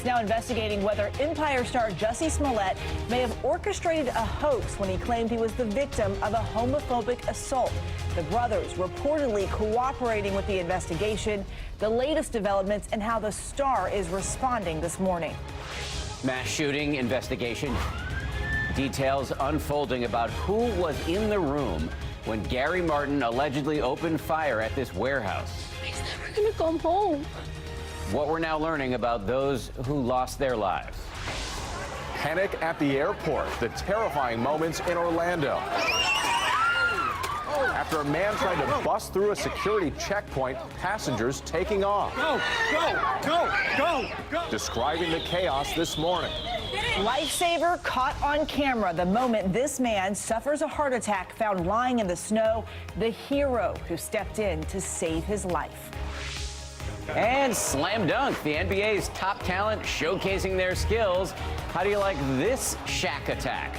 now investigating whether Empire star Jussie Smollett may have orchestrated a hoax when he claimed he was the victim of a homophobic assault. The brothers reportedly cooperating with the investigation. The latest developments and how the star is responding this morning. Mass shooting investigation. Details unfolding about who was in the room when Gary Martin allegedly opened fire at this warehouse. He's never gonna come home. What we're now learning about those who lost their lives. Panic at the airport. The terrifying moments in Orlando. After a man tried to bust through a security checkpoint, passengers taking off. Go, go, go, go, go. Describing the chaos this morning. Lifesaver caught on camera the moment this man suffers a heart attack, found lying in the snow. The hero who stepped in to save his life. And slam dunk, the NBA's top talent showcasing their skills. How do you like this Shaq attack?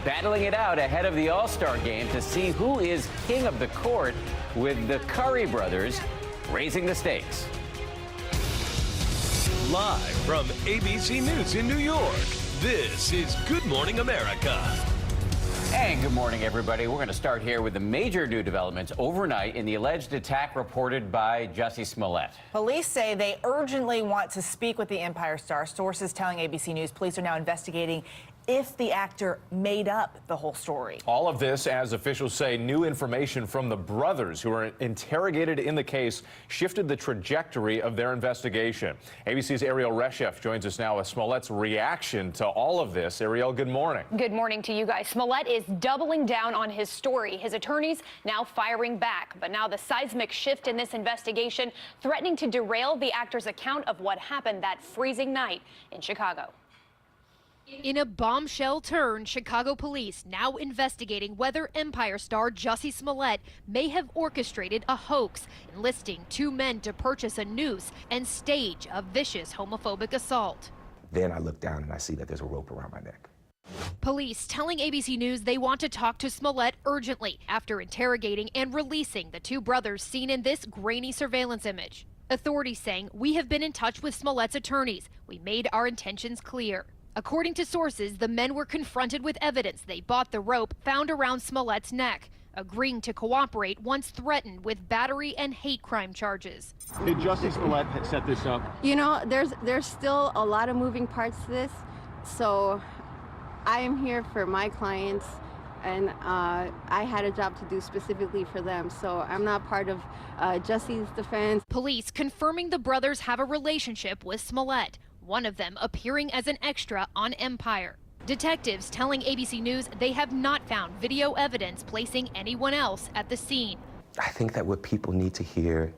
Battling it out ahead of the All-Star game to see who is king of the court, with the Curry brothers raising the stakes. Live from ABC News in New York, this is Good Morning America. And good morning, everybody. We're going to start here with the major new developments overnight in the alleged attack reported by Jussie Smollett. Police say they urgently want to speak with the Empire star. Sources telling ABC News police are now investigating if the actor made up the whole story. All of this, as officials say, new information from the brothers who are interrogated in the case shifted the trajectory of their investigation. ABC's Ariel Reshef joins us now with Smollett's reaction to all of this. Ariel, good morning. Good morning to you guys. Smollett is doubling down on his story. His attorneys now firing back. But now the seismic shift in this investigation threatening to derail the actor's account of what happened that freezing night in Chicago. In a bombshell turn, Chicago police now investigating whether Empire star Jussie Smollett may have orchestrated a hoax, enlisting two men to purchase a noose and stage a vicious homophobic assault. Then I look down and I see that there's a rope around my neck. Police telling ABC News they want to talk to Smollett urgently after interrogating and releasing the two brothers seen in this grainy surveillance image. Authorities saying, "We have been in touch with Smollett's attorneys. We made our intentions clear." According to sources, the men were confronted with evidence they bought the rope found around Smollett's neck, agreeing to cooperate once threatened with battery and hate crime charges. Did Jussie Smollett set this up? You know, there's still a lot of moving parts to this, so I am here for my clients, and I had a job to do specifically for them, so I'm not part of Jussie's defense. Police confirming the brothers have a relationship with Smollett, one of them appearing as an extra on Empire. Detectives telling ABC News they have not found video evidence placing anyone else at the scene. I think that what people need to hear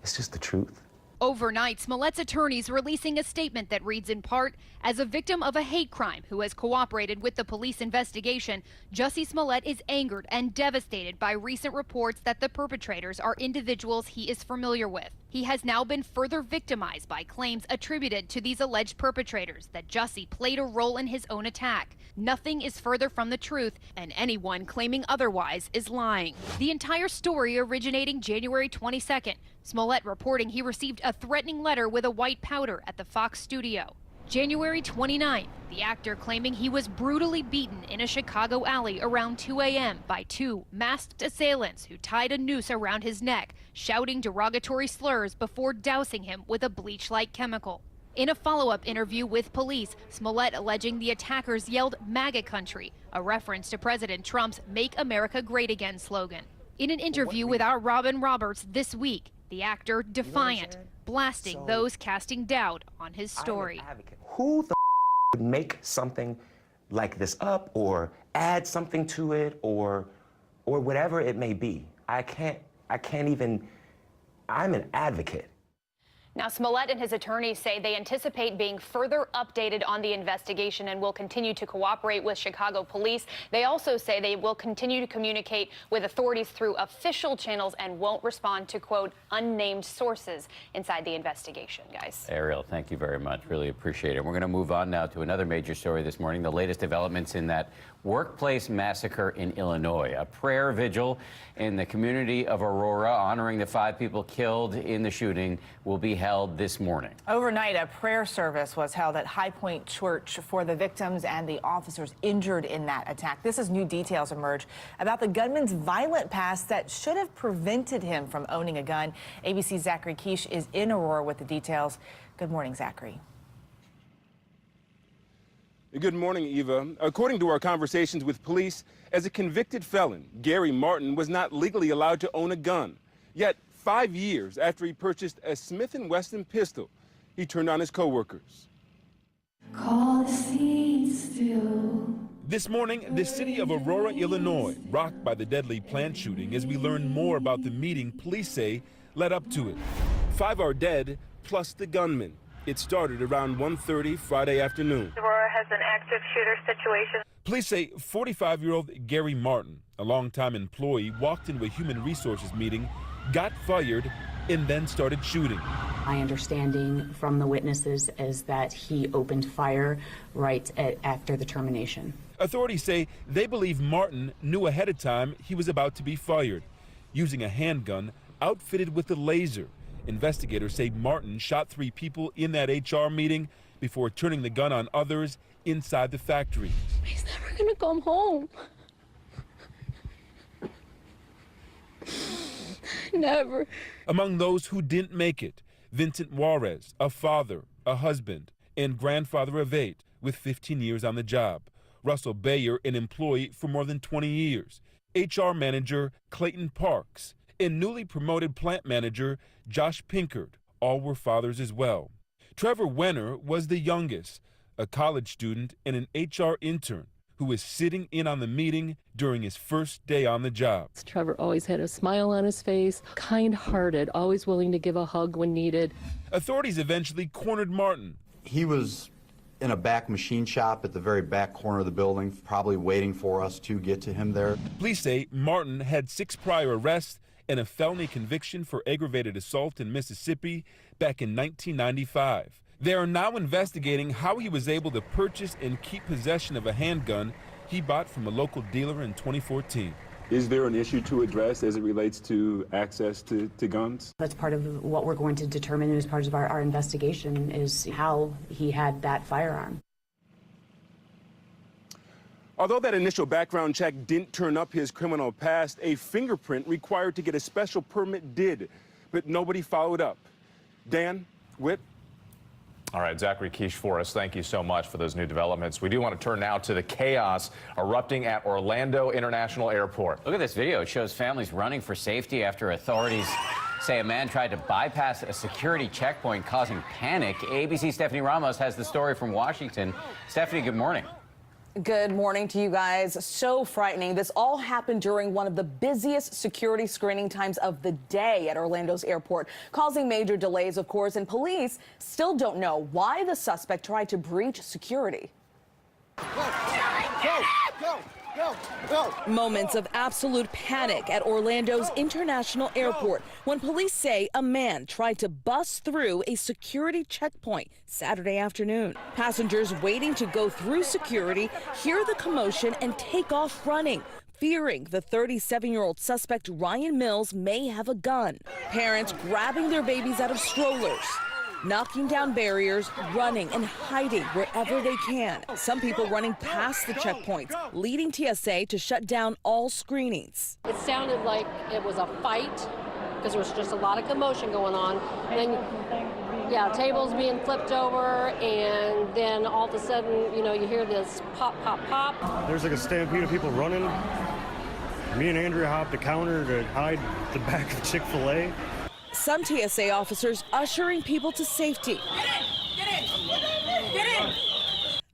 is just the truth. Overnight, Smollett's attorneys releasing a statement that reads in part, "As a victim of a hate crime who has cooperated with the police investigation, Jussie Smollett is angered and devastated by recent reports that the perpetrators are individuals he is familiar with. He has now been further victimized by claims attributed to these alleged perpetrators that Jussie played a role in his own attack. Nothing is further from the truth, and anyone claiming otherwise is lying." The entire story originating January 22nd. Smollett reporting he received a threatening letter with a white powder at the Fox studio. January 29th, the actor claiming he was brutally beaten in a Chicago alley around 2 a.m. by two masked assailants who tied a noose around his neck, shouting derogatory slurs before dousing him with a bleach-like chemical. In a follow-up interview with police, Smollett alleging the attackers yelled MAGA country, a reference to President Trump's Make America Great Again slogan. In an interview with our Robin Roberts this week, the actor defiant, blasting those casting doubt on his story. Who the would make something like this up or add something to it or whatever it may be? I can't even, I'm an advocate. Now, Smollett and his attorneys say they anticipate being further updated on the investigation and will continue to cooperate with Chicago police. They also say they will continue to communicate with authorities through official channels and won't respond to, quote, unnamed sources inside the investigation, guys. Ariel, thank you very much. Really appreciate it. We're going to move on now to another major story this morning, the latest developments in that workplace massacre in Illinois. A prayer vigil in the community of Aurora honoring the 5 people killed in the shooting will be held held this morning. Overnight, a prayer service was held at High Point Church for the victims and the officers injured in that attack. This is new details emerge about the gunman's violent past that should have prevented him from owning a gun. ABC's Zachary Quiche is in Aurora with the details. Good morning, Zachary. Good morning, Eva. According to our conversations with police, as a convicted felon, Gary Martin was not legally allowed to own a gun. Yet, 5 years after he purchased a Smith & Wesson pistol, he turned on his coworkers. Call the seeds still. This morning, the city of Aurora, Illinois, rocked by the deadly plant shooting as we learn more about the meeting police say led up to it. 5 are dead, plus the gunman. It started around 1:30 Friday afternoon. Aurora has an active shooter situation. Police say 45-year-old Gary Martin, a longtime employee, walked into a human resources meeting, got fired, and then started shooting. My understanding from the witnesses is that he opened fire right after the termination. Authorities say they believe Martin knew ahead of time he was about to be fired, using a handgun outfitted with a laser. Investigators say Martin shot 3 people in that HR meeting before turning the gun on others inside the factory. He's never gonna come home. Never. Among those who didn't make it, Vincent Juarez, a father, a husband, and grandfather of 8 with 15 years on the job. Russell Bayer, an employee for more than 20 years. HR manager Clayton Parks, and newly promoted plant manager Josh Pinkard, all were fathers as well. Trevor Wenner was the youngest, a college student and an HR intern who was sitting in on the meeting during his first day on the job. Trevor always had a smile on his face, kind-hearted, always willing to give a hug when needed. Authorities eventually cornered Martin. He was in a back machine shop at the very back corner of the building, probably waiting for us to get to him there. Police say Martin had 6 prior arrests and a felony conviction for aggravated assault in Mississippi back in 1995. They are now investigating how he was able to purchase and keep possession of a handgun he bought from a local dealer in 2014. Is there an issue to address as it relates to access to guns? That's part of what we're going to determine as part of our investigation is how he had that firearm. Although that initial background check didn't turn up his criminal past, a fingerprint required to get a special permit did, but nobody followed up. Dan, Whit. All right, Zachary Quiche for us. Thank you so much for those new developments. We do want to turn now to the chaos erupting at Orlando International Airport. Look at this video. It shows families running for safety after authorities say a man tried to bypass a security checkpoint, causing panic. ABC's Stephanie Ramos has the story from Washington. Stephanie, good morning. Good morning to you guys. So frightening. This all happened during one of the busiest security screening times of the day at Orlando's airport, causing major delays, of course, and police still don't know why the suspect tried to breach security. Go. Moments of absolute panic at Orlando's International Airport when police say a man tried to bust through a security checkpoint Saturday afternoon. Passengers waiting to go through security hear the commotion and take off running, fearing the 37-year-old suspect Ryan Mills may have a gun. Parents grabbing their babies out of strollers, knocking down barriers, running and hiding wherever they can. Some people running past the checkpoints, leading TSA to shut down all screenings. It sounded like it was a fight because there was just a lot of commotion going on. And then, tables being flipped over, and then all of a sudden, you hear this pop, pop, pop. There's like a stampede of people running. Me and Andrea hopped the counter to hide the back of Chick-fil-A. Some TSA officers ushering people to safety. Get in!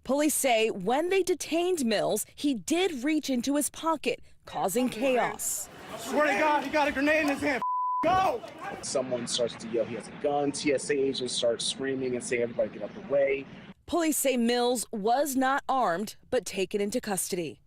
Police say when they detained Mills, he did reach into his pocket, causing chaos. Swear to God, he got a grenade in his hand. Go! Someone starts to yell he has a gun. TSA agents start screaming and saying, everybody get out the way. Police say Mills was not armed, but taken into custody.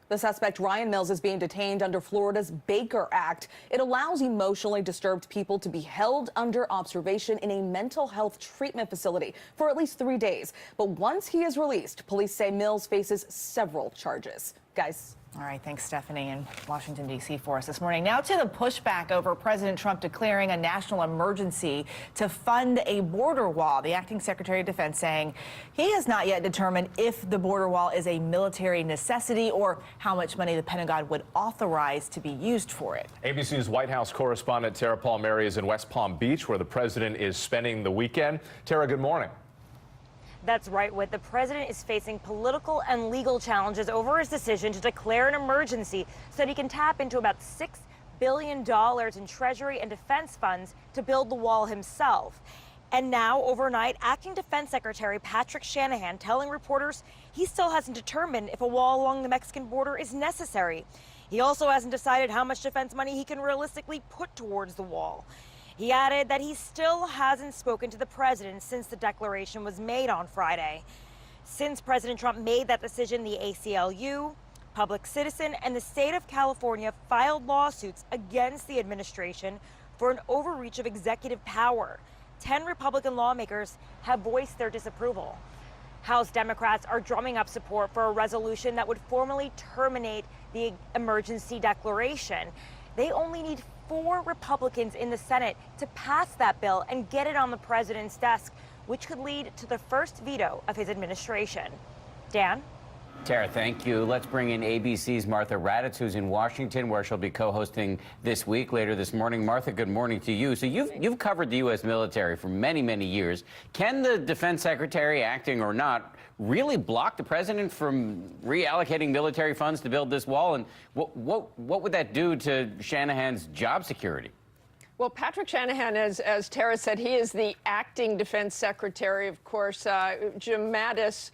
The suspect, Ryan Mills, is being detained under Florida's Baker Act. It allows emotionally disturbed people to be held under observation in a mental health treatment facility for at least 3 days. But once he is released, police say Mills faces several charges. Guys. All right, thanks, Stephanie, in Washington, D.C. for us this morning. Now to the pushback over President Trump declaring a national emergency to fund a border wall. The acting Secretary of Defense saying he has not yet determined if the border wall is a military necessity or how much money the Pentagon would authorize to be used for it. ABC's White House correspondent Tara Palmieri is in West Palm Beach, where the president is spending the weekend. Tara, good morning. That's right, Whit. The president is facing political and legal challenges over his decision to declare an emergency so that he can tap into about $6 billion in Treasury and defense funds to build the wall himself. And now, overnight, Acting Defense Secretary Patrick Shanahan telling reporters he still hasn't determined if a wall along the Mexican border is necessary. He also hasn't decided how much defense money he can realistically put towards the wall. He added that he still hasn't spoken to the president since the declaration was made on Friday. Since President Trump made that decision, the ACLU, Public Citizen, and the state of California filed lawsuits against the administration for an overreach of executive power. 10 Republican lawmakers have voiced their disapproval. House Democrats are drumming up support for a resolution that would formally terminate the emergency declaration. They only need 4 Republicans in the Senate to pass that bill and get it on the president's desk, which could lead to the first veto of his administration. Dan? Tara, thank you. Let's bring in ABC's Martha Raddatz, who's in Washington, where she'll be co-hosting This Week later this morning. Martha, good morning to you. So you've covered the U.S. military for many, many years. Can the defense secretary, acting or not, really block the president from reallocating military funds to build this wall? And what would that do to Shanahan's job security? Well, Patrick Shanahan, as Tara said, he is the acting defense secretary. Of course, Jim Mattis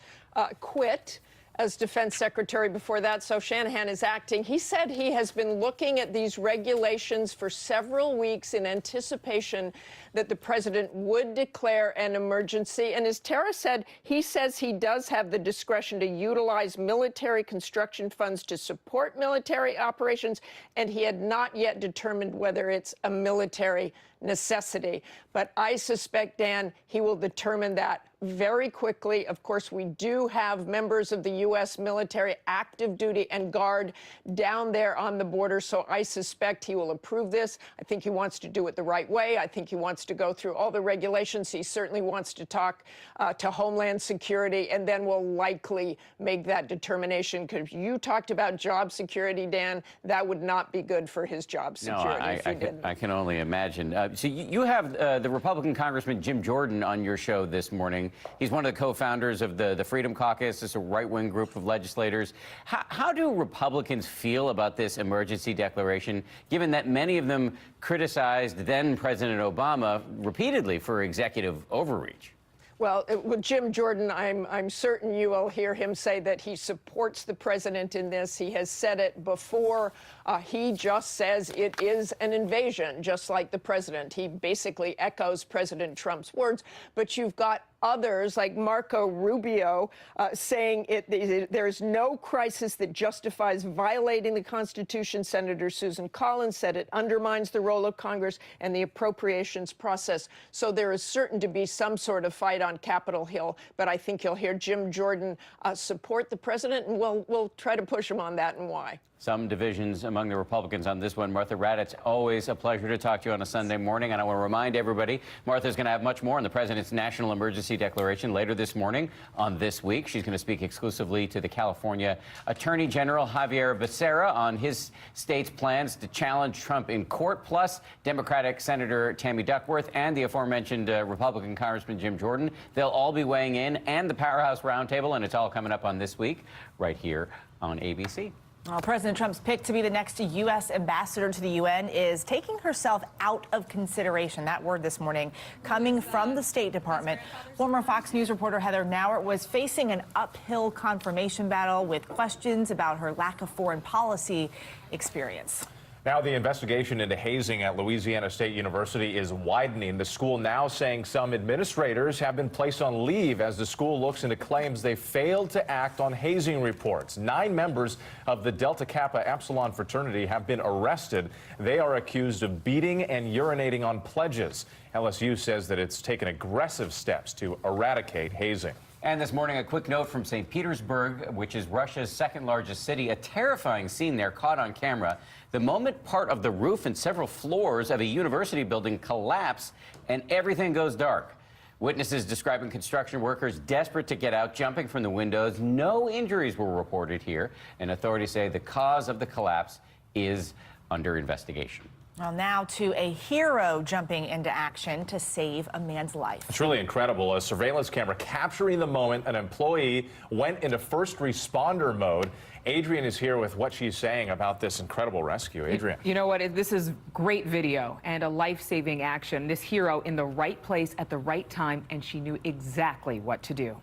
quit as defense secretary before that, so Shanahan is acting. He said he has been looking at these regulations for several weeks in anticipation that the president would declare an emergency. And as Tara said, he says he does have the discretion to utilize military construction funds to support military operations, and he had not yet determined whether it's a military necessity. But I suspect, Dan, he will determine that very quickly. Of course, we do have members of the U.S. military, active duty and guard, down there on the border, so I suspect he will approve this. I think he wants to do it the right way. I think he wants to go through all the regulations. He certainly wants to talk to Homeland Security, and then will likely make that determination, because you talked about job security, Dan. That would not be good for his job security. No, I can only imagine. So you have the Republican Congressman Jim Jordan on your show this morning. He's one of the co-founders of the Freedom Caucus. It's a right-wing group of legislators. How do Republicans feel about this emergency declaration, given that many of them criticized then-President Obama repeatedly for executive overreach? Well, with Jim Jordan, I'm certain you will hear him say that he supports the president in this. He has said it before. He just says it is an invasion, just like the president. He basically echoes President Trump's words. But you've got others like Marco Rubio saying there's no crisis that justifies violating the Constitution. Senator Susan Collins said it undermines the role of Congress and the appropriations process. So there is certain to be some sort of fight on Capitol Hill. But I think you'll hear Jim Jordan support the president, and we'll try to push him on that and why. Some divisions among the Republicans on this one. Martha Raddatz, always a pleasure to talk to you on a Sunday morning. And I want to remind everybody, Martha's going to have much more on the president's national emergency declaration later this morning on This Week. She's going to speak exclusively to the California Attorney General Javier Becerra on his state's plans to challenge Trump in court, plus Democratic Senator Tammy Duckworth and the aforementioned Republican Congressman Jim Jordan. They'll all be weighing in, and the Powerhouse Roundtable, and it's all coming up on This Week right here on ABC. Well, President Trump's pick to be the next U.S. ambassador to the UN is taking herself out of consideration. That word this morning coming from the State Department. Former Fox News reporter Heather Nauert was facing an uphill confirmation battle with questions about her lack of foreign policy experience. Now the investigation into hazing at Louisiana State University is widening. The school now saying some administrators have been placed on leave as the school looks into claims they failed to act on hazing reports. 9 members of the Delta Kappa Epsilon fraternity have been arrested. They are accused of beating and urinating on pledges. LSU says that it's taken aggressive steps to eradicate hazing. And this morning, a quick note from St. Petersburg, which is Russia's second largest city. A terrifying scene there caught on camera. The moment part of the roof and several floors of a university building collapse and everything goes dark. Witnesses describing construction workers desperate to get out, jumping from the windows. No injuries were reported here, and authorities say the cause of the collapse is under investigation. Well, now to a hero jumping into action to save a man's life. It's really incredible. A surveillance camera capturing the moment an employee went into first responder mode. Adrian is here with what she's saying about this incredible rescue. Adrian. You know what? This is great video and a life-saving action. This hero in the right place at the right time, and she knew exactly what to do.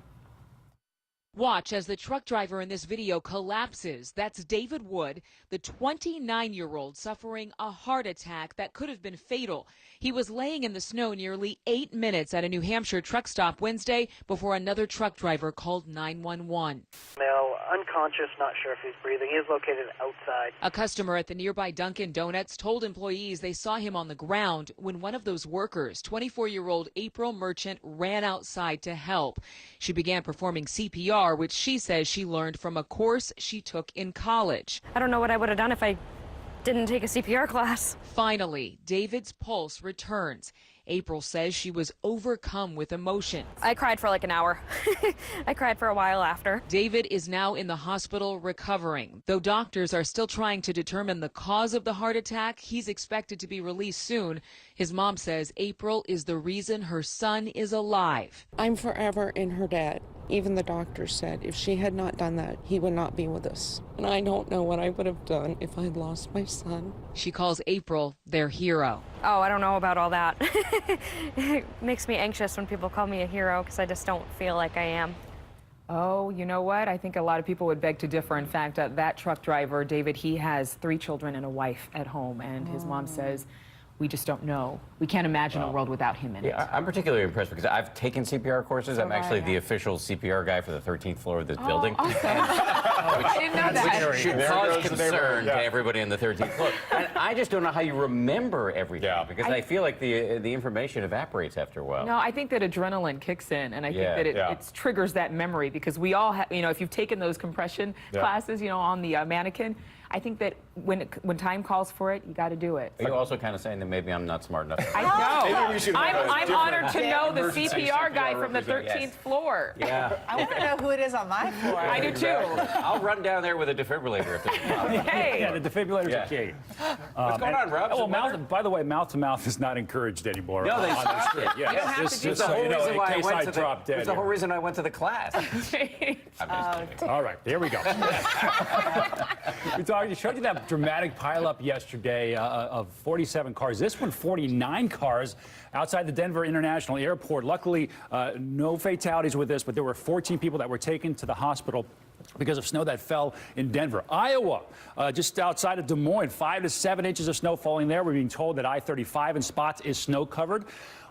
Watch as the truck driver in this video collapses. That's David Wood, the 29-year-old suffering a heart attack that could have been fatal. He was laying in the snow nearly 8 minutes at a New Hampshire truck stop Wednesday before another truck driver called 911. Male, unconscious, not sure if he's breathing. He is located outside. A customer at the nearby Dunkin' Donuts told employees they saw him on the ground when one of those workers, 24-year-old April Merchant, ran outside to help. She began performing CPR, which she says she learned from a course she took in college. I don't know what I would have done if I didn't take a CPR class. Finally, David's pulse returns. April says she was overcome with emotion. I cried for like an hour. I cried for a while after. David is now in the hospital recovering. Though doctors are still trying to determine the cause of the heart attack, he's expected to be released soon. His mom says April is the reason her son is alive. I'm forever in her debt. Even the doctor said if she had not done that, he would not be with us. And I don't know what I would have done if I'd lost my son. She calls April their hero. Oh, I don't know about all that. It makes me anxious when people call me a hero because I just don't feel like I am. Oh, you know what? I think a lot of people would beg to differ. In fact, that truck driver, David, he has 3 children and a wife at home, and his mom says, we just don't know. We can't imagine a world without him in it. I'm particularly impressed because I've taken CPR courses. I'm actually the official CPR guy for the 13th floor of this building. Awesome. I didn't know that. Which should cause concern to everybody on the 13th floor. And I just don't know how you remember everything because I feel like the information evaporates after a while. No, I think that adrenaline kicks in, and I think that it triggers that memory because we all have, if you've taken those compression classes, on the mannequin, I think that when time calls for it, you got to do it. Are you also kind of saying that maybe I'm not smart enough? I know. I'm honored to know the CPR guy from the 13th floor. Yeah. I want to know who it is on my floor. I do too. I'll run down there with a defibrillator if there's a problem. Hey. Yeah, the defibrillator's a key. What's going on, Rob? Well, by the way, mouth-to-mouth is not encouraged anymore. No, they on the street. stopped it. Yeah, just so you know, in case I drop dead. That's the whole reason I went to the class. All right, here we go. We showed you that dramatic pileup yesterday of 47 cars. This one, 49 cars outside the Denver International Airport. Luckily, no fatalities with this, but there were 14 people that were taken to the hospital because of snow that fell in Denver. Iowa, just outside of Des Moines, 5 to 7 inches of snow falling there. We're being told that I-35 in spots is snow covered.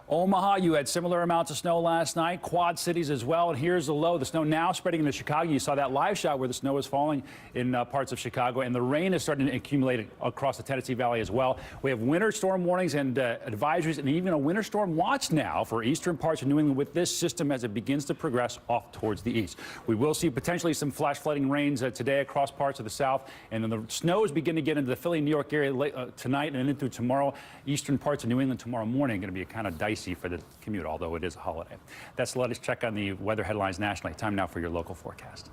Omaha, you had similar amounts of snow last night. Quad Cities as well. And here's the low. The snow now spreading into Chicago. You saw that live shot where the snow is falling in parts of Chicago. And the rain is starting to accumulate across the Tennessee Valley as well. We have winter storm warnings and advisories and even a winter storm watch now for eastern parts of New England with this system as it begins to progress off towards the east. We will see potentially some flash flooding rains today across parts of the south. And then the snows begin to get into the Philly, New York area tonight and into tomorrow. Eastern parts of New England tomorrow morning going to be kind of dicey for the commute, although it is a holiday. That's the latest check on the weather headlines nationally. Time now for your local forecast.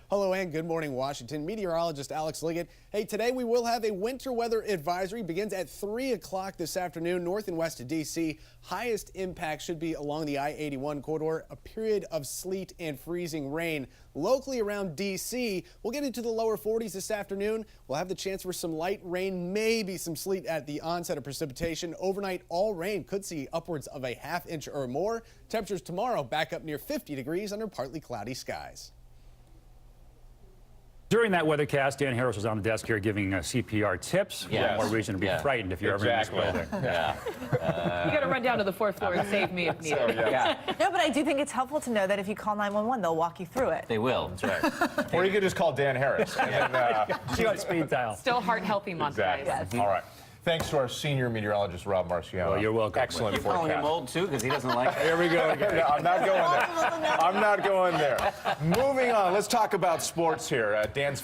Hello and good morning, Washington. Meteorologist Alex Liggett. Hey, today we will have a winter weather advisory. Begins at 3 o'clock this afternoon, north and west of D.C. Highest impact should be along the I-81 corridor. A period of sleet and freezing rain locally around D.C. We'll get into the lower 40s this afternoon. We'll have the chance for some light rain, maybe some sleet at the onset of precipitation. Overnight, all rain could see upwards of a ½ inch or more. Temperatures tomorrow back up near 50 degrees under partly cloudy skies. During that weathercast, Dan Harris was on the desk here giving CPR tips. Yes. More reason to be frightened if you're ever in this building. You got to run down to the 4th floor and save me if needed. No, but I do think it's helpful to know that if you call 911, they'll walk you through it. They will. That's right. Or you could just call Dan Harris. And then, speed dial. Still heart healthy month, exactly. guys. All right. Thanks to our senior meteorologist, Rob Marciano. Well, you're welcome. Excellent You're forecast. calling him old, too, because he doesn't like it. Here we go again. No, I'm not going there. I'm not going there. Moving on, let's talk about sports here. Dan's